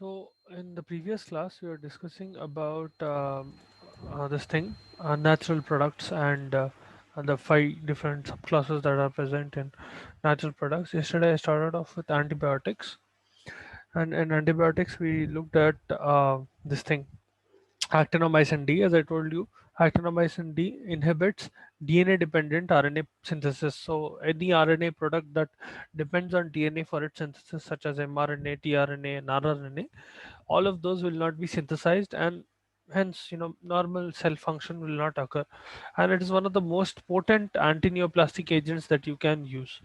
So in the previous class, we were discussing about this thing, natural products and the five different subclasses that are present in natural products. Yesterday, I started off with antibiotics, and in antibiotics, we looked at this thing, actinomycin D. As I told you, actinomycin D inhibits DNA-dependent RNA synthesis. So any RNA product that depends on DNA for its synthesis, such as mRNA, tRNA, and rRNA, all of those will not be synthesized, and hence normal cell function will not occur, and it is one of the most potent antineoplastic agents that you can use.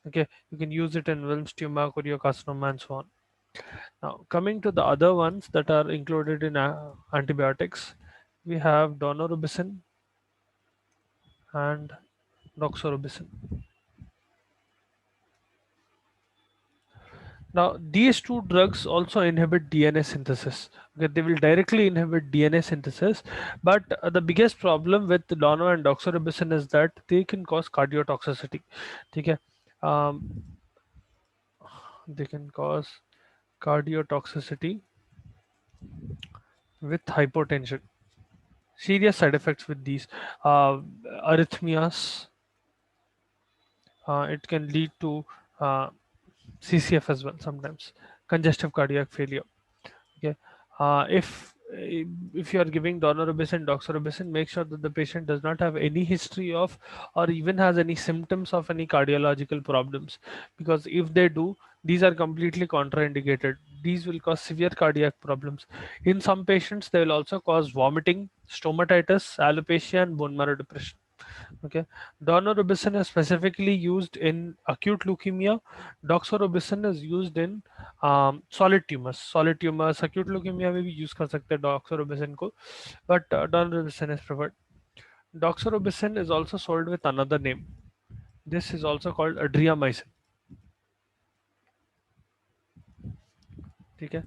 Okay, you can use it in Wilms tumor, choriocarcinoma, and so on. Now coming to the other ones that are included in antibiotics, we have daunorubicin and doxorubicin. Now, these two drugs also inhibit DNA synthesis. Okay, they will directly inhibit DNA synthesis, but the biggest problem with dono and doxorubicin is that they can cause cardiotoxicity. Okay, um, they can cause cardiotoxicity with hypotension. Serious side effects with these arrhythmias. It can lead to uh, CCF as well sometimes, congestive cardiac failure. Okay, if you are giving daunorubicin, doxorubicin, make sure that the patient does not have any history of or even has any symptoms of any cardiological problems, because if they do, these are completely contraindicated. These will cause severe cardiac problems. In some patients, they will also cause vomiting, stomatitis, alopecia, and bone marrow depression. Okay, daunorubicin is specifically used in acute leukemia. Doxorubicin is used in solid tumors. Solid tumors, acute leukemia में भी use कर सकते हैं doxorubicin को, but daunorubicin is preferred. Doxorubicin is also sold with another name. This is also called adriamycin. ठीक है?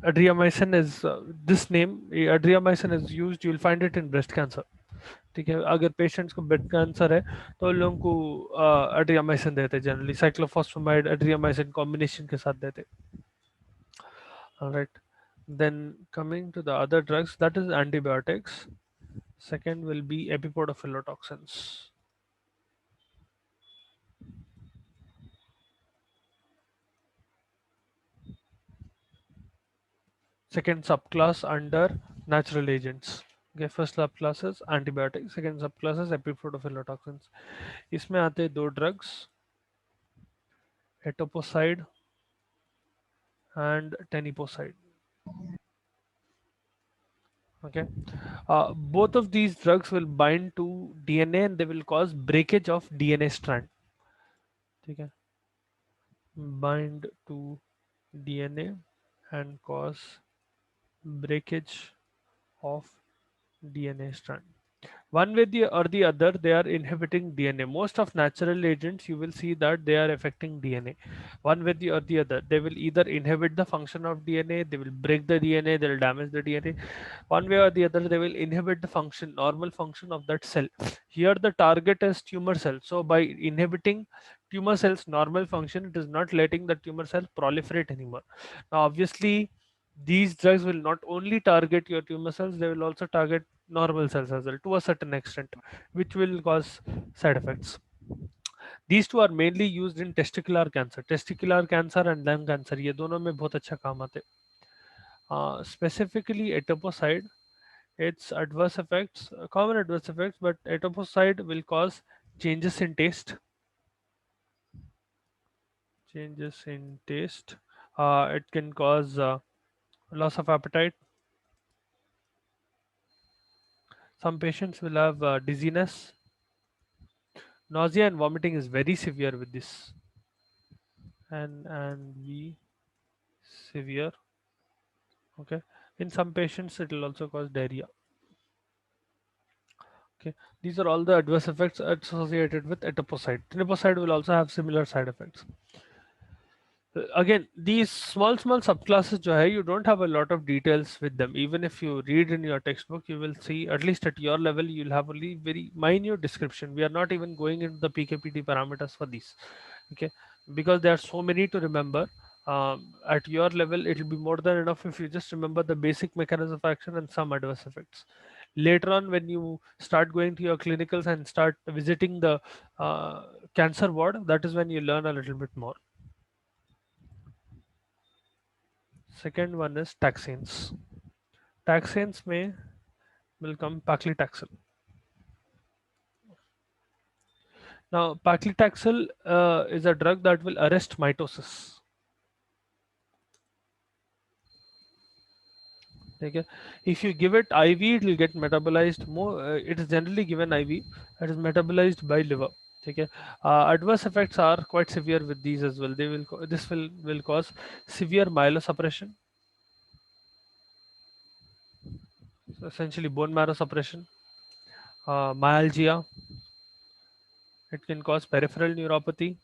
Adriamycin is this name. Adriamycin is used. You'll find it in breast cancer. ठीक है, अगर patients को breast cancer है तो उन लोगों को एड्रियामाइसिन देते हैं, जनरली साइक्लोफॉस्फेमाइड एड्रियामाइसिन कॉम्बिनेशन के साथ देते हैं, right. Then coming to the other drugs, that is antibiotics. Second will be epipodophylotoxins. Second subclass under natural agents. Okay, first subclass is antibiotics, second subclass is epipodophylotoxins. इसमें आते हैं दो drugs, etoposide and teniposide. Okay, both of these drugs will bind to DNA and they will cause breakage of DNA strand. Okay, bind to DNA and cause breakage of DNA strand. One way or the other, they are inhibiting DNA. Most of natural agents, you will see that they are affecting DNA. One way or the other, they will either inhibit the function of DNA, they will break the DNA, they will damage the DNA. One way or the other, they will inhibit the function, normal function of that cell. Here, the target is tumor cell. So, by inhibiting tumor cells' normal function, it is not letting the tumor cell proliferate anymore. Now, obviously, these drugs will not only target your tumor cells, they will also target normal cells as well to a certain extent, which will cause side effects. These two are mainly used in testicular cancer and lung cancer. ये दोनों में बहुत अच्छा काम आते हैं. Specifically etoposide, its adverse effects, common adverse effects, but etoposide will cause changes in taste. Changes in taste. It can cause loss of appetite. Some patients will have dizziness. Nausea and vomiting is very severe with this, and we severe. Okay, in some patients it will also cause diarrhea. Okay, these are all the adverse effects associated with etoposide. Teniposide will also have similar side effects. Again, these small subclasses जो है, you don't have a lot of details with them. Even if you read in your textbook, you will see, at least at your level, you'll have only very minute description. We are not even going into the PKPD parameters for these. Okay, because there are so many to remember. At your level, it will be more than enough if you just remember the basic mechanism of action and some adverse effects. Later on, when you start going to your clinicals and start visiting the uh, cancer ward, that is when you learn a little bit more. Second one is taxanes. Taxanes may will come paclitaxel. Now, paclitaxel is a drug that will arrest mitosis. Okay. If you give it IV, it will get metabolized more. It is generally given IV. It is metabolized by liver. Okay. Adverse effects are quite severe with these as well. They will this will cause severe myelosuppression, so essentially bone marrow suppression, myalgia. It can cause peripheral neuropathy.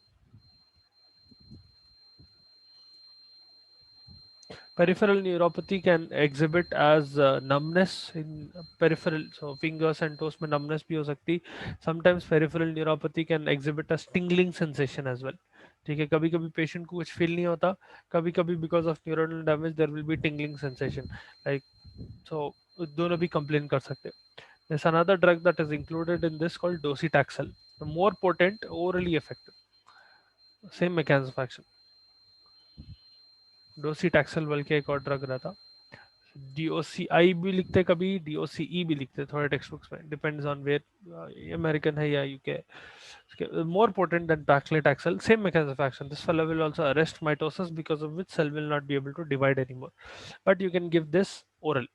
Peripheral neuropathy can exhibit as numbness in peripheral, so fingers and toes में numbness भी हो सकती. Sometimes peripheral neuropathy can exhibit a tingling sensation as well. ठीक है, कभी कभी patient को कुछ फील नहीं होता, कभी कभी because of neuronal damage there will be tingling sensation, like so दोनों भी कंप्लेन कर सकते हैं. There's another drug that is included in this called docetaxel, the more potent, orally effective, same mechanism of action. docetaxel बल्कि के एक और drug रहता. DOCI भी लिखते कभी, DOCE भी लिखते थोड़े टेक्स्ट बुक्स में, डिपेंड्स ऑन वेयर अमेरिकन है या UK. More potent than paclitaxel, same mechanism of action. This fellow will also arrest mitosis, because of which cell will not be able to divide anymore. But you can give this oral.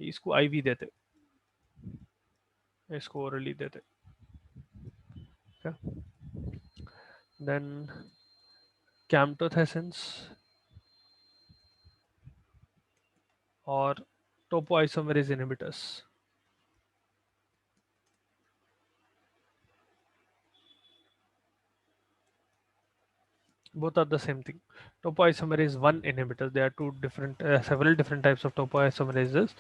इसको IV देते, इसको orally देते. Okay. Then camptothecins or topoisomerase inhibitors. Both are the same thing. Topoisomerase 1 inhibitors. There are several different types of topoisomerases.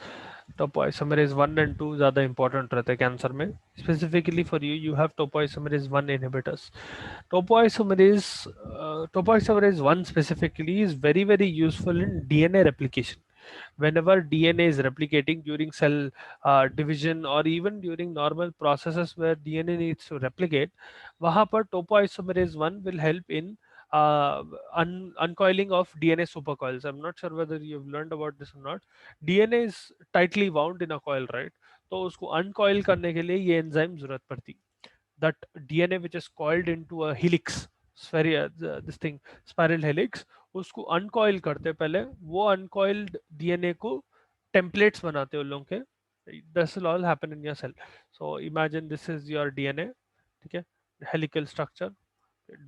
Topoisomerase 1 and 2 ज़्यादा important रहते हैं cancer में. Specifically for you, you have topoisomerase 1 inhibitors. Topoisomerase 1 specifically is very useful in DNA replication. Whenever DNA is replicating during cell division, or even during normal processes where DNA needs to replicate, वहाँ पर topoisomerase 1 will help in uh, uncoiling of DNA supercoils. I'm not sure whether you've learned about this or not. DNA is tightly wound in a coil, right? तो उसको uncoil करने के लिए ये enzyme जरूरत पड़ती. That DNA which is coiled into a helix, this thing, spiral helix, उसको अनकॉइल करते पहले, वो अनकॉइल्ड डीएनए को टेम्पलेट्स बनाते उन लोगों के. This will all happen in your cell. So imagine this is your DNA. ठीक है, helical structure,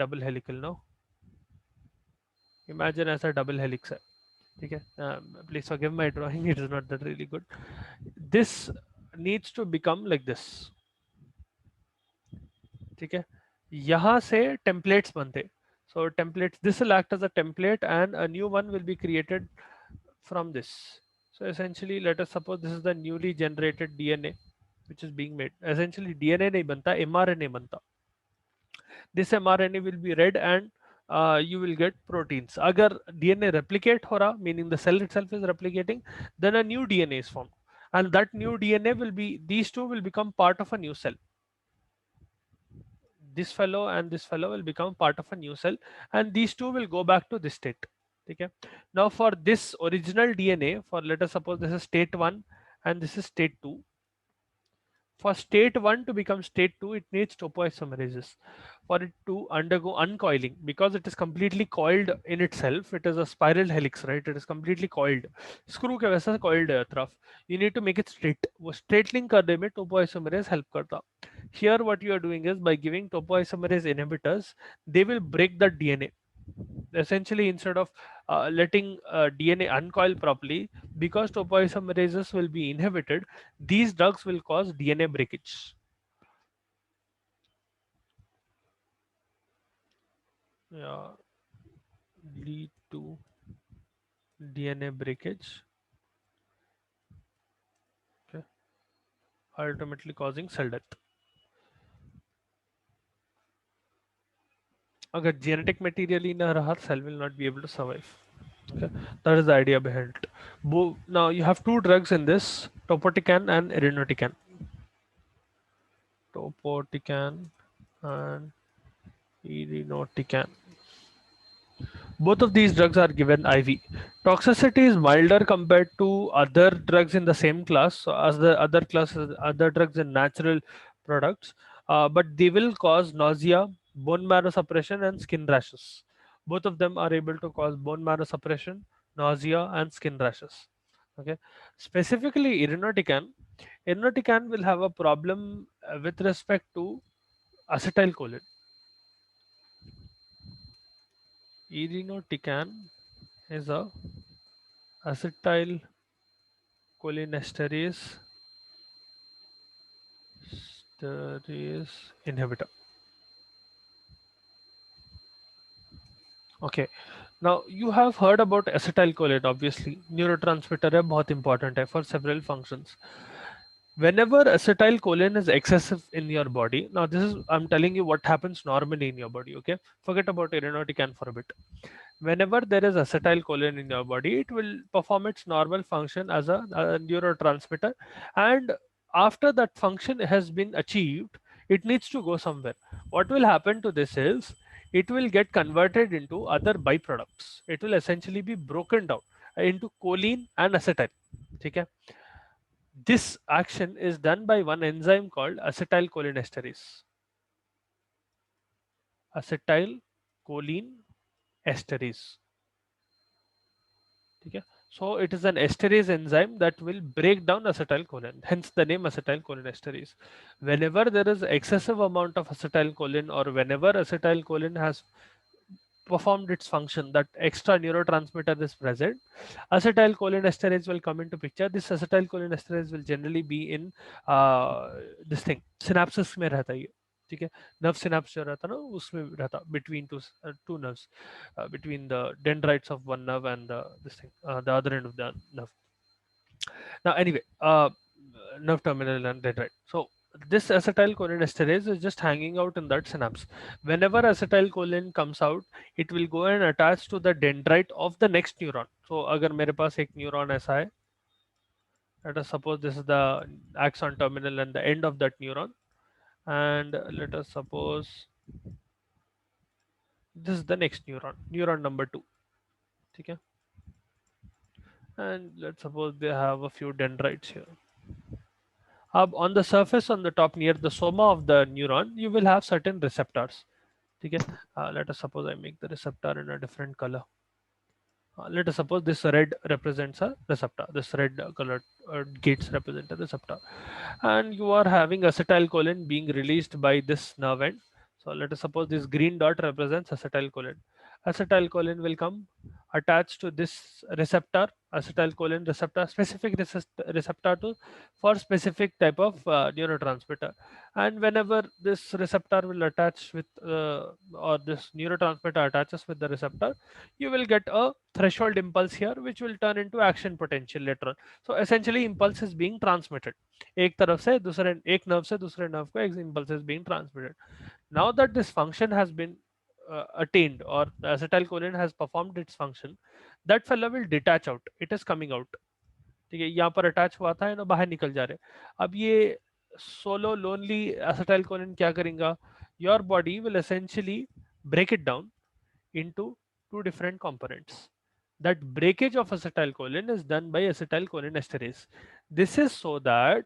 double helical. No, imagine ऐसा डबल हेलिक्स है. ठीक है, please forgive my drawing, it is not that really good. This needs to become like this. ठीक है, यहाँ से टेम्पलेट्स बनते. So templates, this will act as a template and a new one will be created from this. So essentially, let us suppose this is the newly generated DNA which is being made. Essentially DNA नहीं बनता, mRNA बनता. This mRNA will be read and you will get proteins. अगर DNA replicate हो रहा, meaning the cell itself is replicating, then a new DNA is formed, and that new DNA will be, these two will become part of a new cell. This fellow and this fellow will become part of a new cell, and these two will go back to this state. Okay. Now for this original DNA, for let us suppose this is state 1 and this is state 2. For state 1 to become state 2, it needs topoisomerases for it to undergo uncoiling, because it is completely coiled in itself. It is a spiral helix, right? It is completely coiled. Screw के वैसा coiled है तरफ. You need to make it straight. वो straightening करने में topoisomerase help करता. Here what you are doing is, by giving topoisomerase inhibitors, they will break the DNA. Essentially, instead of letting DNA uncoil properly, because topoisomerases will be inhibited, these drugs will cause DNA breakage. Yeah, lead to DNA breakage, okay, ultimately causing cell death. अगर genetic material ही ना रहा, cell will not be able to survive. Okay, that is the idea behind it. Now you have two drugs in this, topotecan and irinotecan. Topotecan and irinotecan. Both of these drugs are given IV. Toxicity is milder compared to other drugs in the same class, so as the other classes, other drugs in natural products, but they will cause nausea, bone marrow suppression, and skin rashes. Both of them are able to cause bone marrow suppression, nausea, and skin rashes. Okay, specifically irinotecan. Irinotecan will have a problem with respect to acetylcholine. Irinotecan is a acetylcholinesterase inhibitor. Okay, now you have heard about acetylcholine. Obviously, neurotransmitter है, बहुत important है for several functions. Whenever acetylcholine is excessive in your body, now this is, I'm telling you what happens normally in your body. Okay, forget about irinotecan for a bit. Whenever there is acetylcholine in your body, it will perform its normal function as a neurotransmitter, and after that function has been achieved, it needs to go somewhere. What will happen to this is it will get converted into other byproducts. It will essentially be broken down into choline and acetyl. Okay? This action is done by one enzyme called acetylcholinesterase. Acetylcholinesterase. Okay? So it is an esterase enzyme that will break down acetylcholine, hence the name acetylcholinesterase. Whenever there is excessive amount of acetylcholine, or whenever acetylcholine has performed its function, that extra neurotransmitter is present, acetylcholinesterase will come into picture. This acetylcholinesterase will generally be in this thing synapses में रहता है ये, ठीक है. Nerve synapse जो रहता है ना, उसमें रहता between two nerves, between the dendrites of one nerve and this thing, the other end of the nerve. Now, anyway, nerve terminal and dendrite. So this acetylcholinesterase is just hanging out in that synapse. Whenever acetylcholine comes out, it will go and attach to the dendrite of the next neuron. So अगर मेरे पास एक neuron ऐसा है, let us suppose this is the axon terminal and the end of that neuron, and let us suppose this is the next neuron, neuron number 2. Okay, and let's suppose they have a few dendrites here. On the surface, on the top near the soma of the neuron, you will have certain receptors. Okay, let us suppose I make the receptor in a different color. Let us suppose this red represents a receptor. This red colored gates represent a receptor, and you are having acetylcholine being released by this nerve end. So let us suppose this green dot represents acetylcholine. Acetylcholine will come attached to this receptor, acetylcholine receptor, specific receptor to for specific type of neurotransmitter. And whenever this receptor will attach with or this neurotransmitter attaches with the receptor, you will get a threshold impulse here, which will turn into action potential later on. So essentially impulse is being transmitted, एक तरफ से दूसरे एक nerve से दूसरे nerve को एक impulse is being transmitted. Now that this function has been attained, or the acetylcholine has performed its function, that fellow will detach out. It is coming out. ठीक है, यहाँ पर अटैच हुआ था, ना बाहर निकल जा रहे. अब ये सोलो लोनली acetylcholine क्या करेगा? Your body will essentially break it down into two different components. That breakage of acetylcholine is done by acetylcholinesterase. This is so that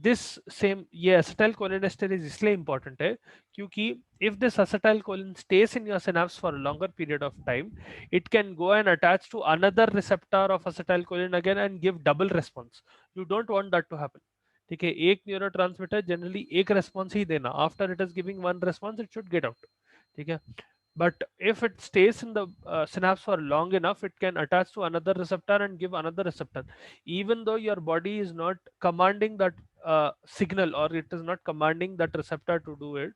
this same, ये acetylcholinesterase इसलिए important है क्योंकि if this acetylcholine stays in your synapse for a longer period of time, it can go and attach to another receptor of acetylcholine again and give double response. You don't want that to happen. ठीक है, एक neurotransmitter generally एक response ही देना, after it is giving one response it should get out. ठीक है, but if it stays in the synapse for long enough, it can attach to another receptor and give another receptor, even though your body is not commanding that signal, or it is not commanding that receptor to do it.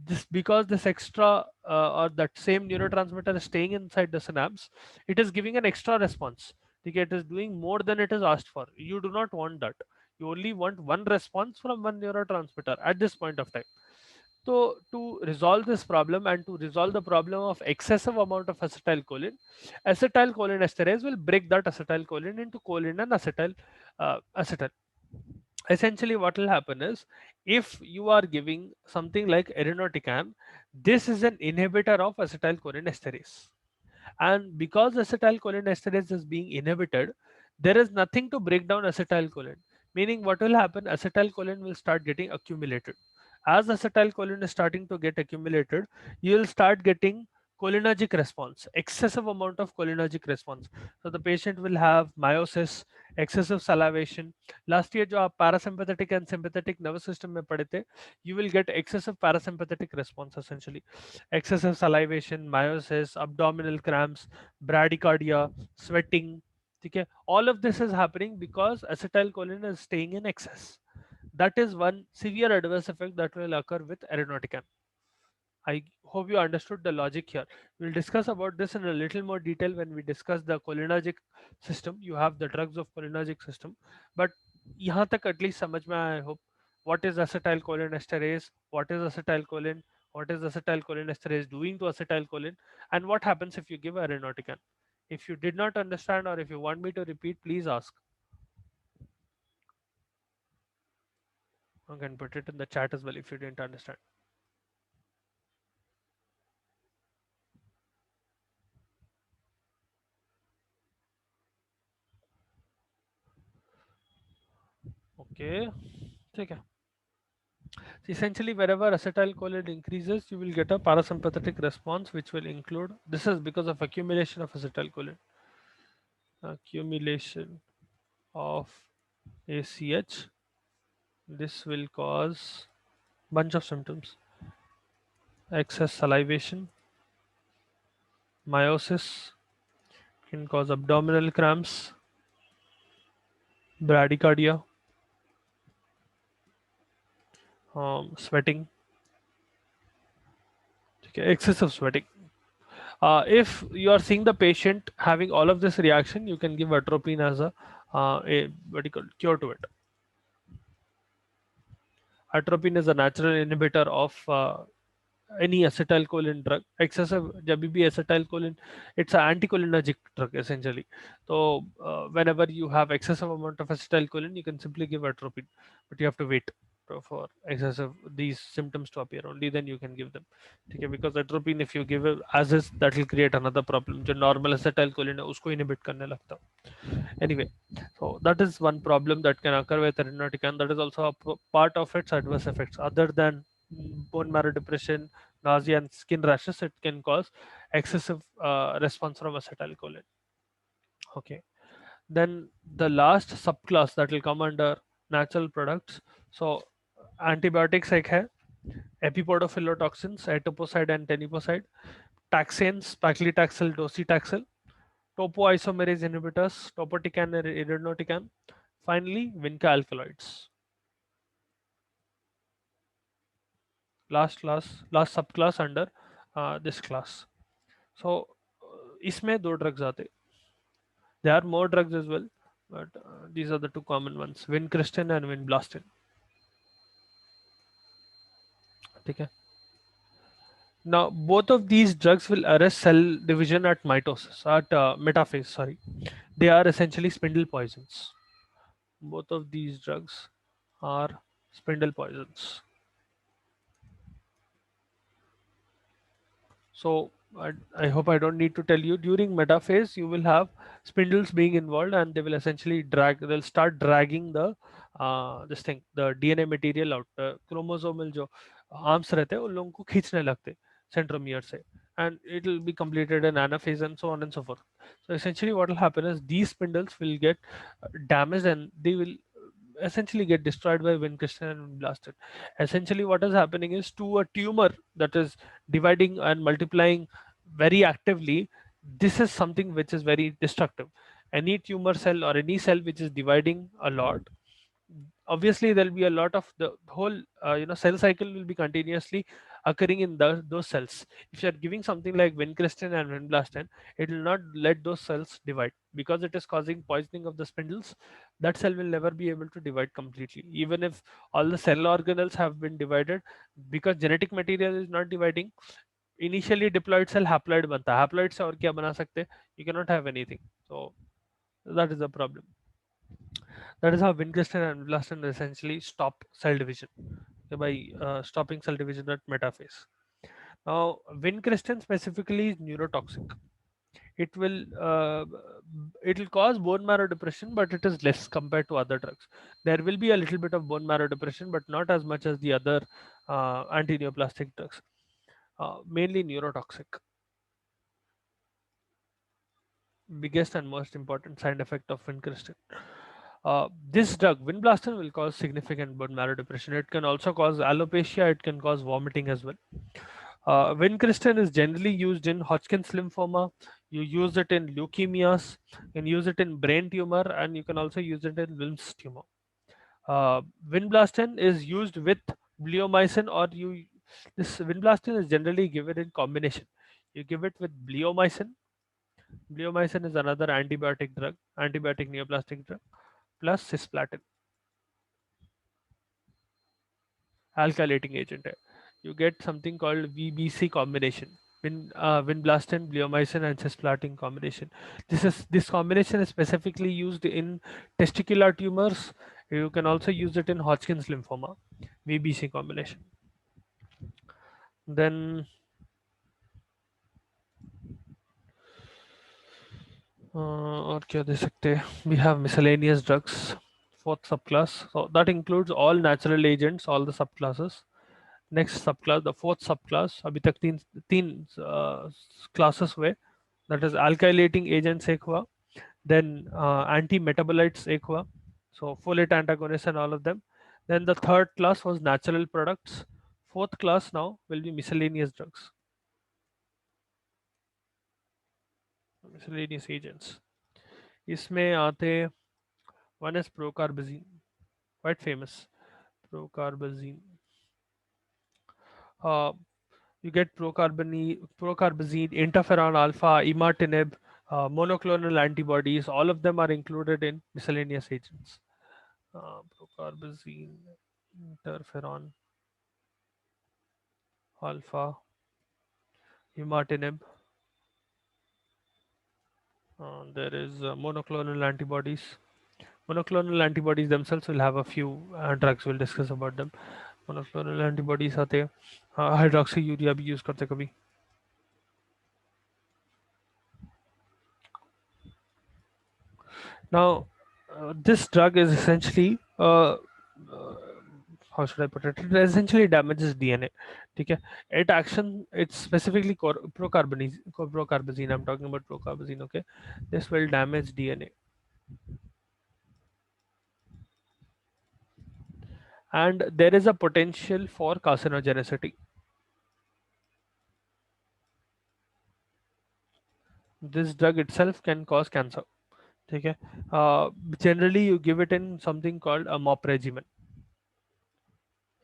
This because this extra or that same neurotransmitter is staying inside the synapse, it is giving an extra response. Okay, it is doing more than it is asked for. You do not want that. You only want one response from one neurotransmitter at this point of time. So to resolve this problem and to resolve the problem of excessive amount of acetylcholine esterase will break that acetylcholine into choline and acetal. Essentially, what will happen is, if you are giving something like irinotecan, this is an inhibitor of acetylcholine esterase, and because acetylcholine esterase is being inhibited, there is nothing to break down acetylcholine. Meaning, what will happen? Acetylcholine will start getting accumulated. As acetylcholine is starting to get accumulated, you will start getting cholinergic response, excessive amount of cholinergic response. So the patient will have meiosis, excessive salivation. Last year जो आप parasympathetic and sympathetic nervous system में पढ़े थे, you will get excessive parasympathetic response essentially. Excessive salivation, meiosis, abdominal cramps, bradycardia, sweating. ठीक है, all of this is happening because acetylcholine is staying in excess. That is one severe adverse effect that will occur with irinotecan. I hope you understood the logic here. We'll discuss about this in a little more detail when we discuss the cholinergic system. You have the drugs of cholinergic system, but यहाँ तक at least समझ में आया, I hope. What is acetylcholine esterase? What is acetylcholine? What is acetylcholine esterase doing to acetylcholine? And what happens if you give irinotecan? If you did not understand or if you want me to repeat, please ask. I can put it in the chat as well if you didn't understand. Okay, ठीक है. Essentially, wherever acetylcholine increases, you will get a parasympathetic response, which will include, this is because of accumulation of acetylcholine. Accumulation of ACH. This will cause bunch of symptoms. Excess salivation, meiosis, can cause abdominal cramps, bradycardia, sweating, okay, excessive sweating. If you are seeing the patient having all of this reaction, you can give atropine as a what do you call it, cure to it. Atropine is a natural inhibitor of any acetylcholine drug. Excessive जब भी acetylcholine, it's an anticholinergic drug essentially. So whenever you have excessive amount of acetylcholine, you can simply give atropine, but you have to wait for excessive these symptoms to appear. Only then you can give them. Okay, because atropine if you give it as is, that will create another problem. जो normal acetylcholine है उसको inhibit करने लगता है. Anyway, so that is one problem that can occur with irinotecan. That is also a part of its adverse effects. Other than bone marrow depression, nausea, and skin rashes, it can cause excessive response from acetylcholine. Okay. Then the last subclass that will come under natural products. So antibiotics like hai, epipodophyllotoxins, etoposide and teniposide, taxanes, paclitaxel, docetaxel, topoisomerase inhibitors, topotecan and irinotecan. Finally, vinca alkaloids. Last subclass under this class. So इसमें दो drugs आते. There are more drugs as well, but these are the two common ones: vincristine and vinblastine. ठीक है. Now both of these drugs will arrest cell division at metaphase. Sorry, they are essentially spindle poisons. Both of these drugs are spindle poisons. So I hope I don't need to tell you, during metaphase you will have spindles being involved, and they will essentially they'll start dragging the this thing, the DNA material out. Chromosomal जो arms रहते हैं उन लोगों को खींचने लगते centromere से, and it will be completed in anaphase and so on and so forth. So essentially what will happen is these spindles will get damaged, and they will essentially get destroyed by vincristine and blasted. Essentially what is happening is, to a tumor that is dividing and multiplying very actively, this is something which is very destructive. Any tumor cell or any cell which is dividing a lot, obviously there'll be a lot of the whole cell cycle will be continuously occurring in those cells. If you are giving something like vincristine and vinblastine, it will not let those cells divide because it is causing poisoning of the spindles. That cell will never be able to divide completely, even if all the cell organelles have been divided, because genetic material is not dividing. Initially diploid cell haploid बनता है, haploid से और क्या बना सकते हैं? You cannot have anything. So that is the problem. That is how vincristine and vinblastine essentially stop cell division, by stopping cell division at metaphase. Now, vincristine specifically is neurotoxic. It will cause bone marrow depression, but it is less compared to other drugs. There will be a little bit of bone marrow depression, but not as much as the other anti-neoplastic drugs. Mainly neurotoxic. Biggest and most important side effect of vincristine. This drug, vinblastine, will cause significant bone marrow depression. It can also cause alopecia. It can cause vomiting as well. Vincristine is generally used in Hodgkin's lymphoma. You use it in leukemias. You can use it in brain tumor, and you can also use it in Wilms tumor. Vinblastine is used with bleomycin, or this vinblastine is generally given in combination. You give it with bleomycin. Bleomycin is another antibiotic drug, antibiotic neoplastic drug, plus cisplatin, alkylating agent. You get something called VBC combination. Vinblastine, bleomycin, and cisplatin combination. This combination is specifically used in testicular tumors. You can also use it in Hodgkin's lymphoma. VBC combination. Then और क्या दे सकते हैं? We have miscellaneous drugs, fourth subclass. So that includes all natural agents, all the subclasses. Next subclass, the fourth subclass, अभी तक तीन classes हुए. That is alkylating agents एक हुआ, then anti-metabolites एक हुआ, so folate antagonists and all of them. Then the third class was natural products. Fourth class now will be miscellaneous drugs, miscellaneous agents. इसमें आते, one is procarbazine, quite famous. Procarbazine. Uh, you get procarbazine, interferon alpha, imatinib, monoclonal antibodies. All of them are included in miscellaneous agents. Procarbazine, interferon alpha, imatinib. There is monoclonal antibodies. Monoclonal antibodies themselves will have a few drugs. We'll discuss about them. Monoclonal antibodies आते हैं, hydroxyurea भी use करते कभी. Now, this drug is essentially how should I put it? It essentially damages DNA. Okay, it's specifically procarbazine. I'm talking about procarbazine. Okay, this will damage DNA, and there is a potential for carcinogenicity. This drug itself can cause cancer. Okay, generally you give it in something called a MOP regimen.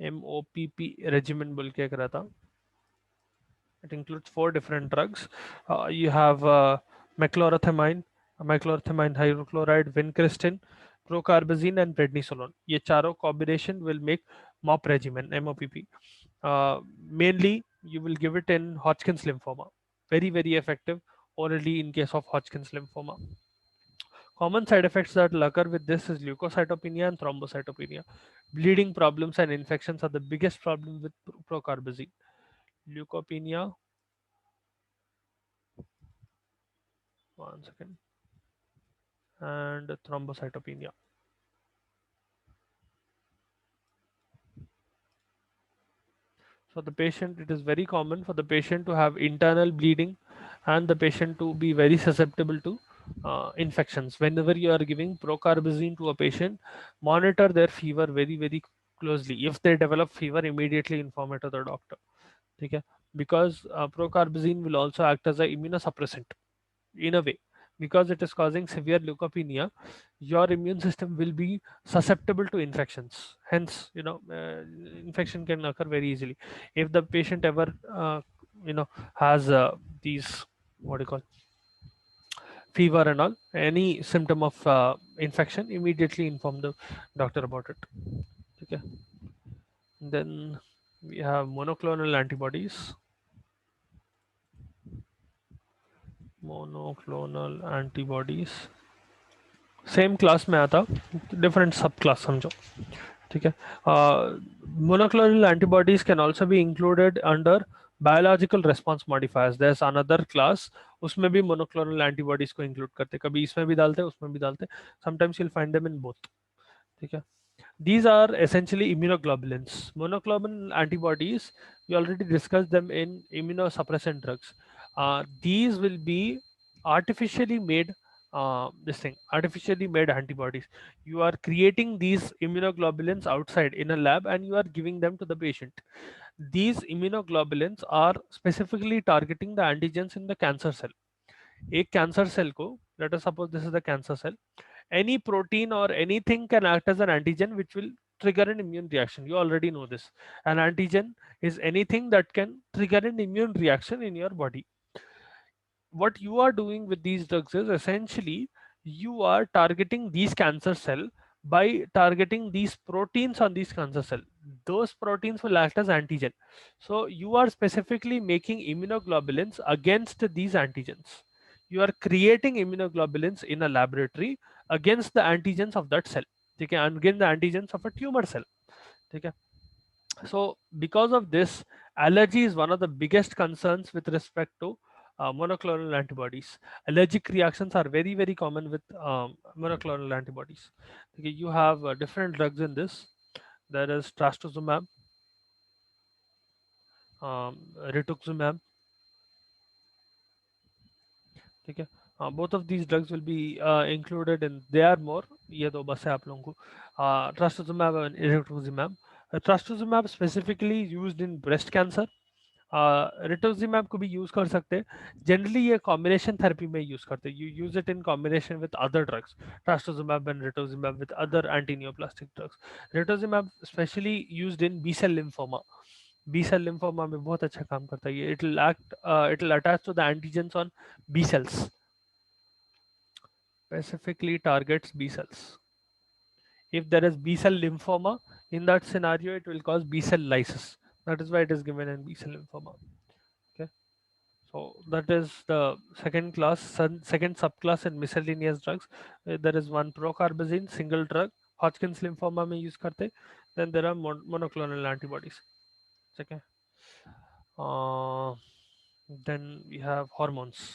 MOPP regimen बोल के एक रहता. It includes 4 different drugs. You have meclorathamine, meclorathamine hydrochloride, vincristine, procarbazine, and prednisolone. ये चारों combination will make MOP regimen, MOPP. Mainly, you will give it in Hodgkin's lymphoma. Very, very effective orally in case of Hodgkin's lymphoma. Common side effects that will occur with this is leukocytopenia and thrombocytopenia. Bleeding problems and infections are the biggest problem with procarbazine. Leukopenia, one second, and thrombocytopenia. So the patient, it is very common for the patient to have internal bleeding and the patient to be very susceptible to infections. Whenever you are giving procarbazine to a patient, monitor their fever very, very closely. If they develop fever, immediately inform it to the doctor. Okay? Because procarbazine will also act as an immunosuppressant in a way. because it is causing severe leukopenia, your immune system will be susceptible to infections. Hence, infection can occur very easily if the patient ever has these, what do you call, fever and all, any symptom of infection, immediately inform the doctor about it. Okay. Then we have monoclonal antibodies. monoclonal antibodies same class में आता, different सब class समझो, ठीक है. Monoclonal antibodies can also be included under biological response modifiers. There's another class, उसमें भी monoclonal antibodies को include करते, कभी इसमें भी डालते उसमें भी डालते. Sometimes you'll find them in both, ठीक है. These are essentially immunoglobulins. Monoclonal antibodies, we already discussed them in immunosuppressant drugs. These will be artificially made, artificially made antibodies. You are creating these immunoglobulins outside in a lab and you are giving them to the patient. These immunoglobulins are specifically targeting the antigens in the cancer cell. एक cancer cell को, let us suppose this is the cancer cell, any protein or anything can act as an antigen which will trigger an immune reaction. You already know this. An antigen is anything that can trigger an immune reaction in your body. What you are doing with these drugs is essentially you are targeting these cancer cell by targeting these proteins on these cancer cell. Those proteins will act as antigen. So you are specifically making immunoglobulins against these antigens. You are creating immunoglobulins in a laboratory against the antigens of that cell. Okay, and against the antigens of a tumor cell. Okay. So because of this, allergy is one of the biggest concerns with respect to monoclonal antibodies. Allergic reactions are very, very common with monoclonal antibodies. Okay, you have different drugs in this. There is trastuzumab, rituximab. Okay. Both of these drugs will be included in, they are more, ये दो बस है आप लोगों को. Trastuzumab and rituximab. Trastuzumab specifically used in breast cancer. रिटोजिमैब को भी use कर सकते हैं. जनरली ये कॉम्बिनेशन थेरेपी में यूज करते हैं. You use it in combination with other drugs, trastuzumab and rituximab with other antineoplastic drugs. Rituximab specially used in B cell lymphoma. B cell lymphoma में बहुत अच्छा काम करता है ये. It will act, it will attach to the antigens on B cells, specifically targets B cells. If there is B cell lymphoma, in that scenario, it will cause B cell lysis. That is why it is given in B cell lymphoma. Okay. So that is the second class, second subclass in miscellaneous drugs. There is one procarbazine, single drug, Hodgkin's lymphoma में use करते. Then there are monoclonal antibodies. Okay. Then we have hormones.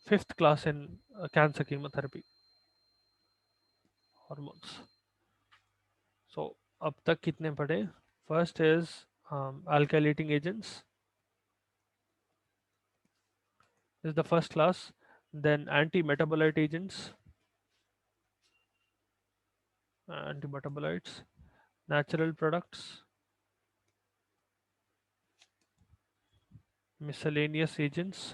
Fifth class in cancer chemotherapy. Hormones. So अब तक कितने पढ़े? First is alkylating agents is the first class. Then anti-metabolite agents, anti-metabolites, natural products, miscellaneous agents,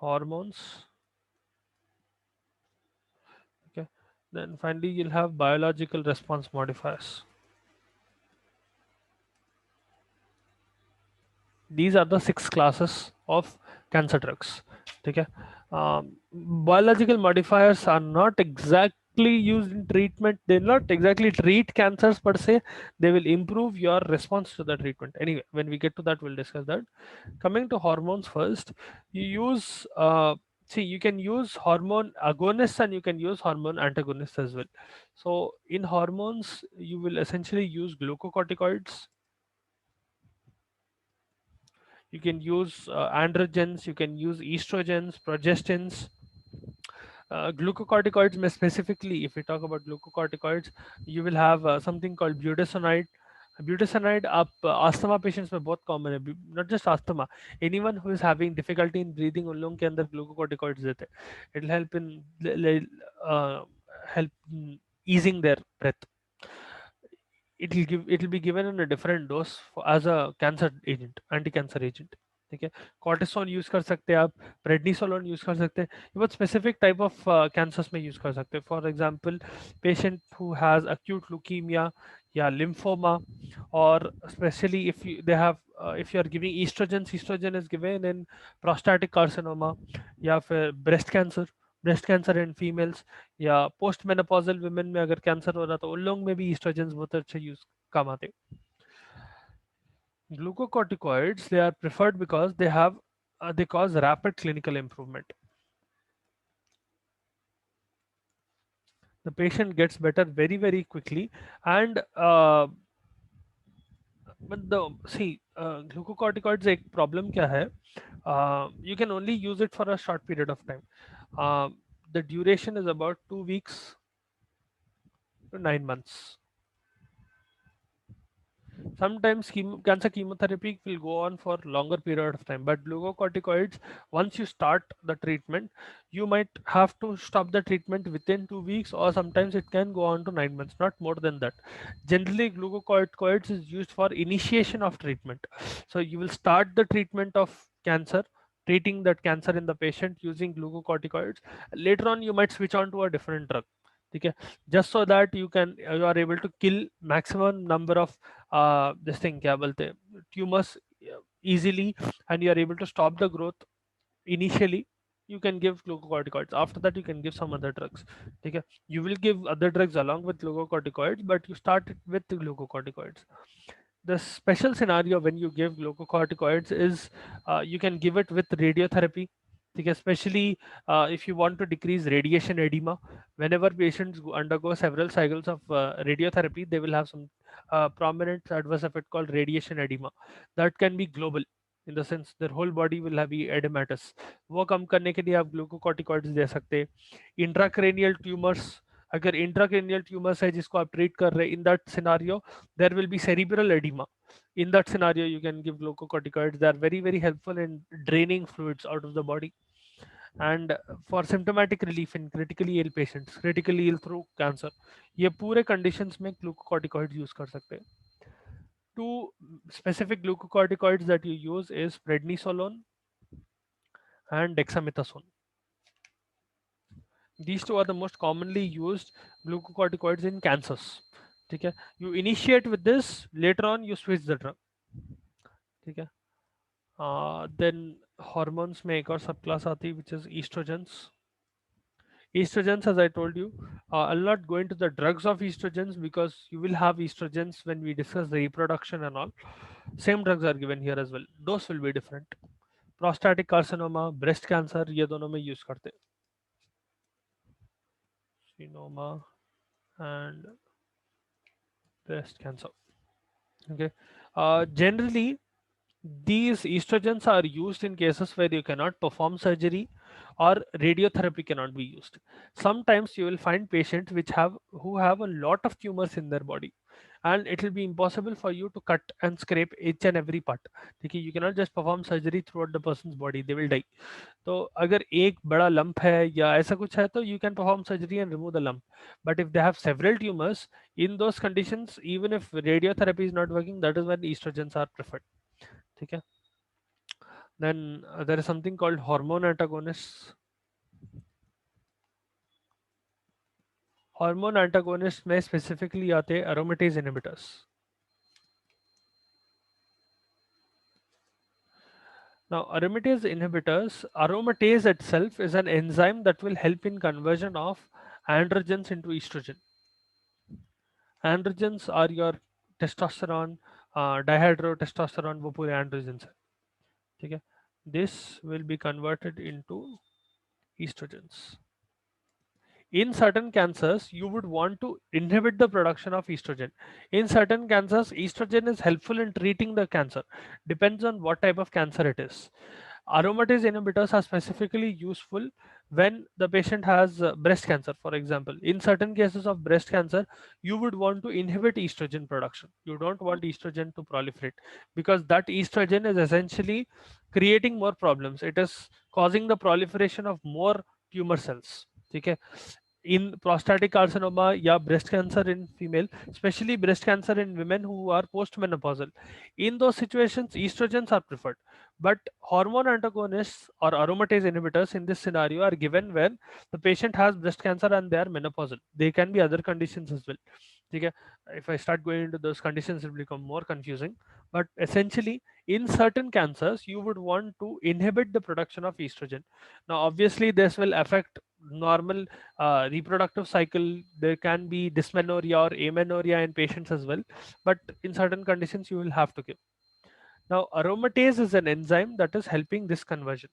hormones. Okay. Then finally you'll have biological response modifiers. These are the 6 classes of cancer drugs. Okay. Biological modifiers are not exactly used in treatment. They not exactly treat cancers per se. They will improve your response to the treatment. Anyway, when we get to that, we'll discuss that. Coming to hormones first, you use see, you can use hormone agonists and you can use hormone antagonists as well. So in hormones, you will essentially use glucocorticoids. You can use androgens, you can use estrogens, progestins. Glucocorticoids may specifically, if we talk about glucocorticoids, you will have something called budesonide. Budesonide up asthma patients में बहुत common है. Not just asthma, anyone who is having difficulty in breathing उन लोगों के अंदर glucocorticoids देते हैं. It will help in help in easing their breath. it'll be given in a different dose as a cancer agent, anti-cancer agent. ठीक है, cortisone use कर सकते हैं आप, प्रेडनिसोलोन यूज कर सकते हैं, ये बहुत स्पेसिफिक टाइप ऑफ कैंसर्स में यूज कर सकते हैं. For example patient who has acute leukemia या lymphoma, or especially if they have if you are giving estrogen is given in prostatic carcinoma, या फिर breast cancer in females, या post menopausal women में अगर cancer हो रहा तो उन लोगों में भी ईस्ट्रोजन बहुत अच्छे यूज काम आते. Glucocorticoids, they are preferred because they cause rapid clinical improvement. The patient gets better very quickly, and but the see glucocorticoids एक problem क्या है, you can only use it for a short period of time. The duration is about 2 weeks to 9 months. Sometimes cancer chemotherapy will go on for longer period of time, but glucocorticoids, once you start the treatment, you might have to stop the treatment within 2 weeks, or sometimes it can go on to 9 months, not more than that. Generally, glucocorticoids is used for initiation of treatment. So you will start the treatment of cancer, treating that cancer in the patient using glucocorticoids. Later on, you might switch on to a different drug. Okay, just so that you are able to kill maximum number of this thing क्या बोलते हैं tumors easily, and you are able to stop the growth initially. You can give glucocorticoids. After that, you can give some other drugs. Okay, you will give other drugs along with glucocorticoids, but you start it with the glucocorticoids. The special scenario when you give glucocorticoids is you can give it with radiotherapy. Okay, especially if you want to decrease radiation edema. Whenever patients undergo several cycles of radiotherapy, they will have some prominent adverse effect called radiation edema. That can be global, in the sense their whole body will have be edematous. वो कम करने के लिए आप glucocorticoids दे सकते हैं. Intracranial tumours, अगर intracranial tumours है जिसको आप ट्रीट कर रहे हैं, in that scenario there will be cerebral edema. In that scenario, you can give glucocorticoids. They are very helpful in draining fluids out of the body. And for symptomatic relief in critically ill patients, critically ill through cancer, ये पूरे conditions में glucocorticoids use कर सकते हैं. Two specific glucocorticoids that you use is prednisolone and dexamethasone. These two are the most commonly used glucocorticoids in cancers. ठीक है, you initiate with this, later on you switch the drug. ठीक है, then hormones में एक और सब class आती है which is estrogens. Estrogens, as I told you, I'll not go into the drugs of estrogens because you will have estrogens when we discuss the reproduction and all. Same drugs are given here as well. Dose will be different. Prostatic carcinoma, breast cancer, ये दोनों में use करते हैं. Carcinoma and breast cancer. Okay. Generally, these estrogens are used in cases where you cannot perform surgery or radiotherapy cannot be used. Sometimes you will find patients who have a lot of tumors in their body, and it will be impossible for you to cut and scrape each and every part. Okay, you cannot just perform surgery throughout the person's body, they will die. तो अगर एक बड़ा lump है या ऐसा कुछ है तो you can perform surgery and remove the lump. But if they have several tumors, in those conditions, even if radiotherapy is not working, that is when estrogens are preferred. ठीक है. Then there is something called hormone antagonists. Hormone antagonists में specifically आते हैं aromatase inhibitors. Now aromatase itself is an enzyme that will help in conversion of androgens into estrogen. Androgens are your testosterone, dihydrotestosterone, वो पूरे androgens हैं. ठीक है. This will be converted into estrogens. In certain cancers, you would want to inhibit the production of estrogen. In certain cancers, estrogen is helpful in treating the cancer. Depends on what type of cancer it is. Aromatase inhibitors are specifically useful when the patient has breast cancer, for example. In certain cases of breast cancer, you would want to inhibit estrogen production. You don't want estrogen to proliferate because that estrogen is essentially creating more problems. It is causing the proliferation of more tumor cells. Okay. in prostatic carcinoma या breast cancer in female, especially breast cancer in women who are postmenopausal. In those situations, estrogens are preferred, but hormone antagonists or aromatase inhibitors in this scenario are given when the patient has breast cancer and they are menopausal. They can be other conditions as well. Okay? If I start going into those conditions, it will become more confusing. But essentially, in certain cancers, you would want to inhibit the production of estrogen. Now, obviously, this will affect normal reproductive cycle. There can be dysmenorrhea or amenorrhea in patients as well, but in certain conditions, you will have to give. Now, aromatase is an enzyme that is helping this conversion.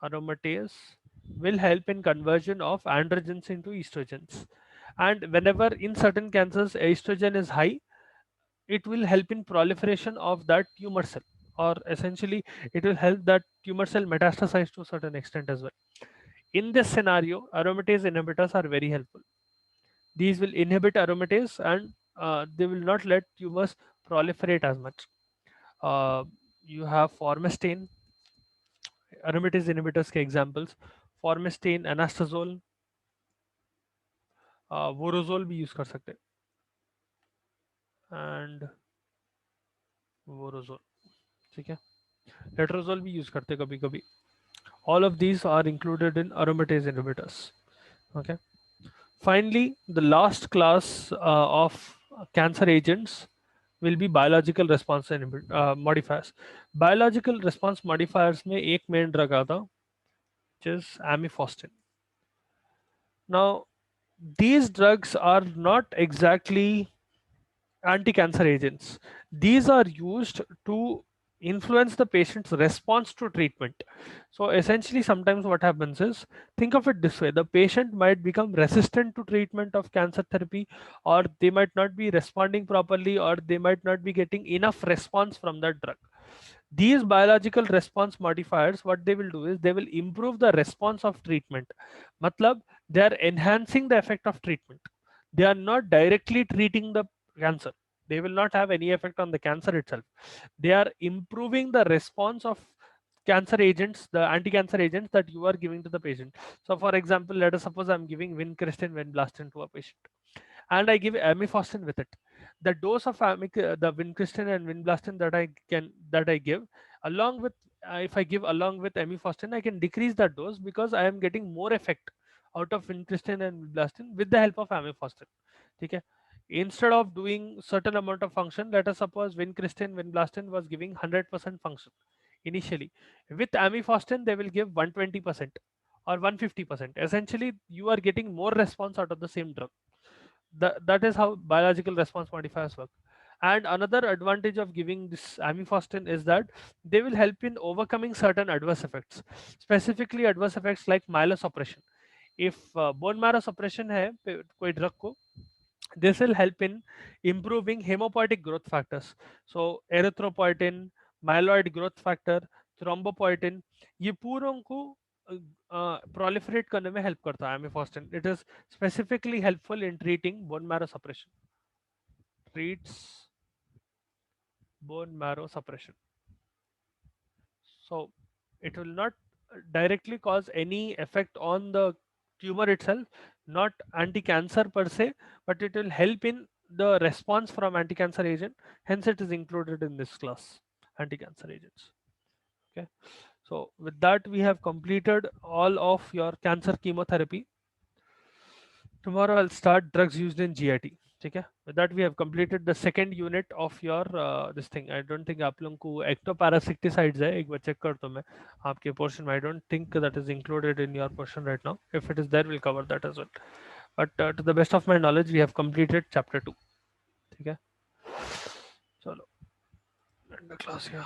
Aromatase will help in conversion of androgens into estrogens. And whenever in certain cancers estrogen is high, it will help in proliferation of that tumor cell, or essentially it will help that tumor cell metastasize to a certain extent as well. In this scenario, aromatase inhibitors are very helpful. These will inhibit aromatase and they will not let tumors proliferate as much. Uh, you have formastine, aromatase inhibitors के examples, formastine, anastazole, वोरोजोल भी use कर सकते हैं, and वोरोजोल, ठीक है, letrozole भी use करते हैं कभी कभी. All of these are included in aromatase inhibitors. Okay. Finally, the last class of cancer agents will be biological response modifiers. Biological response modifiers में एक main drug आता, which is amifostin. Now, these drugs are not exactly anti-cancer agents. These are used to influence the patient's response to treatment. So essentially, sometimes what happens is, think of it this way: the patient might become resistant to treatment of cancer therapy, or they might not be responding properly, or they might not be getting enough response from that drug. These biological response modifiers, what they will do is they will improve the response of treatment. Matlab, they are enhancing the effect of treatment. They are not directly treating the cancer. They will not have any effect on the cancer itself. They are improving the response of cancer agents, the anti-cancer agents that you are giving to the patient. So for example, let us suppose I'm giving vincristine vinblastine to a patient, and I give amifostin with it. The dose of the vincristine and vinblastine that I give along with, if I give along with amifostin, I can decrease that dose because I am getting more effect out of vincristine and vinblastine with the help of amifostin. Okay. Instead of doing certain amount of function, let us suppose vincristine vinblastine was giving 100% function initially. With amifostin, they will give 120% or 150%. Essentially, you are getting more response out of the same drug. That is how biological response modifiers work. And another advantage of giving this amifostin is that they will help in overcoming certain adverse effects, specifically adverse effects like myelosuppression. If bone marrow suppression है कोई drug को, this will help in improving hemopoietic growth factors. So erythropoietin, myeloid growth factor, thrombopoietin, ये पूरों को proliferate करने में help करता है amifostin. It is specifically helpful in treating bone marrow suppression. Treats bone marrow suppression. So it will not directly cause any effect on the tumor itself, not anti-cancer per se, but it will help in the response from anti-cancer agent. Hence, it is included in this class, anti-cancer agents. Okay. So with that, we have completed all of your cancer chemotherapy. Tomorrow I'll start drugs used in GIT. ठीक है, with that we have completed the second unit of your this thing. I don't think आप लोगों को ectoparasiticides है, एक बार check करता हूँ मैं आपके portion में. I don't think that is included in your portion right now. If it is there, we'll cover that as well. But to the best of my knowledge, we have completed chapter 2. ठीक है, चलो end the class here.